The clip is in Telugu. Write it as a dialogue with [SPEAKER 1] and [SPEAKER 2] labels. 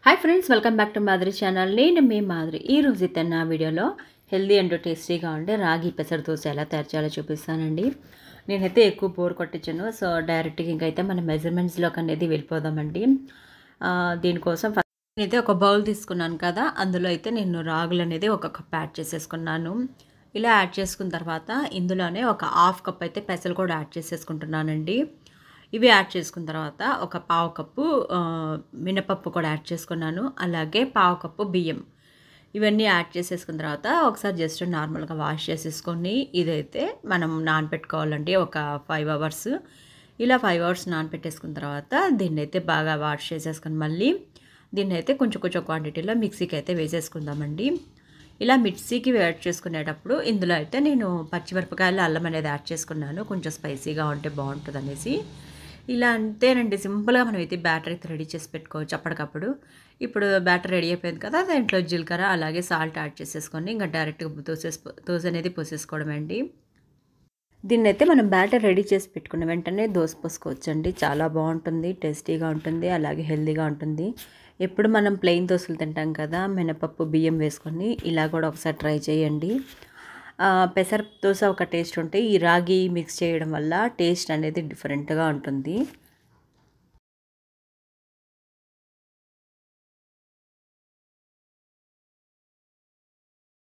[SPEAKER 1] Hi friends, welcome back to Madhuri channel. నేను మీ మాధురి. ఈ రోజు అయితే నా వీడియోలో హెల్దీ అండ్ టేస్టీగా ఉండే రాగి పెసర దోశ ఎలా తయారు చేయాలో చూపిస్తానండి. నేనైతే ఎక్కువ బోర్ కొట్టించాను. సో డైరెక్ట్గా ఇంకైతే మన మెజర్మెంట్స్లోకి అనేది వెళ్ళిపోదామండి. దీనికోసం ఫస్ట్ నేనైతే ఒక బౌల్ తీసుకున్నాను కదా, అందులో అయితే నేను రాగులు అనేది ఒక కప్ యాడ్ చేసేసుకున్నాను. ఇలా యాడ్ చేసుకున్న తర్వాత ఇందులోనే ఒక హాఫ్ కప్ అయితే పెసలు కూడా యాడ్ చేసేసుకుంటున్నానండి. ఇవి యాడ్ చేసుకున్న తర్వాత ఒక పావు కప్పు మినపప్పు కూడా యాడ్ చేసుకున్నాను. అలాగే పావు కప్పు బియ్యం, ఇవన్నీ యాడ్ చేసేసుకున్న తర్వాత ఒకసారి జస్ట్ నార్మల్గా వాష్ చేసేసుకొని ఇదైతే మనం నానబెట్టుకోవాలండి ఒక 5 అవర్స్. ఇలా 5 అవర్స్ నానబెట్టేసుకున్న తర్వాత దీన్ని అయితే బాగా వాష్ చేసేసుకొని మళ్ళీ దీన్ని అయితే కొంచెం కొంచెం క్వాంటిటీలో మిక్సీకి అయితే వేసేసుకుందామండి. ఇలా మిక్సీకి యాడ్ చేసుకునేటప్పుడు ఇందులో అయితే నేను పచ్చిమిరపకాయలు, అల్లం అనేది యాడ్ చేసుకున్నాను. కొంచెం స్పైసీగా ఉంటే బాగుంటుంది అనేసి. ఇలా అంతేనండి, సింపుల్గా మనం అయితే బ్యాటర్ అయితే రెడీ చేసి పెట్టుకోవచ్చు అప్పటికప్పుడు. ఇప్పుడు బ్యాటర్ రెడీ అయిపోయింది కదా, దాంట్లో జీలకర్ర అలాగే సాల్ట్ యాడ్ చేసేసుకొని ఇంకా డైరెక్ట్గా దోశ అనేది పోసేసుకోవడం అండి. దీన్ని అయితే మనం బ్యాటర్ రెడీ చేసి పెట్టుకున్న వెంటనే దోశ పోసుకోవచ్చండి. చాలా బాగుంటుంది, టేస్టీగా ఉంటుంది, అలాగే హెల్తీగా ఉంటుంది. ఎప్పుడు మనం ప్లెయిన్ దోశలు తింటాం కదా, మినపప్పు బియ్యం వేసుకొని, ఇలా కూడా ఒకసారి ట్రై చేయండి. పెసర దోశ ఒక టేస్ట్ ఉంటే ఈ రాగి మిక్స్ చేయడం వల్ల టేస్ట్ అనేది డిఫరెంట్గా ఉంటుంది.